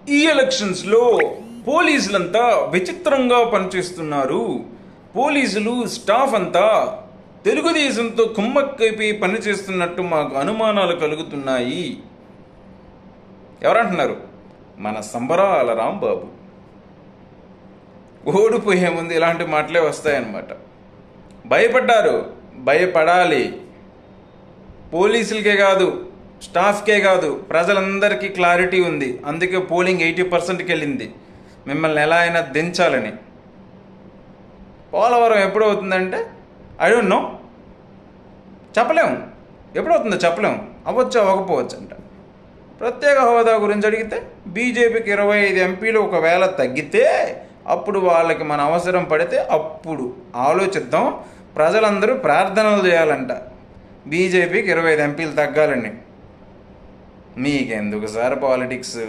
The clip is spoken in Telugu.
ఈ ఎలక్షన్స్లో పోలీసులంతా విచిత్రంగా పనిచేస్తున్నారు. పోలీసులు స్టాఫ్ అంతా తెలుగుదేశంతో కుమ్మక్కైపోయి పనిచేస్తున్నట్టు మాకు అనుమానాలు కలుగుతున్నాయి. ఎవరంటున్నారు? మన సంబరాల రాంబాబు. ఓడిపోయే ముందు ఇలాంటి మాటలే వస్తాయన్నమాట. భయపడ్డారు, భయపడాలి. పోలీసులకే కాదు, స్టాఫ్కే కాదు, ప్రజలందరికీ క్లారిటీ ఉంది. అందుకే పోలింగ్ 80%కి వెళ్ళింది, మిమ్మల్ని ఎలా అయినా దించాలని. పోలవరం ఎప్పుడవుతుందంటే ఐ డోంట్ నో, చెప్పలేము. ఎప్పుడవుతుందో చెప్పలేము, అవ్వచ్చు అవ్వకపోవచ్చు అంట. ప్రత్యేక హోదా గురించి అడిగితే బీజేపీకి 25 ఎంపీలు ఒకవేళ తగ్గితే అప్పుడు వాళ్ళకి మన అవసరం పడితే అప్పుడు ఆలోచిద్దాం. ప్రజలందరూ ప్రార్థనలు చేయాలంట బీజేపీకి 25 ఎంపీలు తగ్గాలని. మీకెందుకు సార్ పాలిటిక్స్?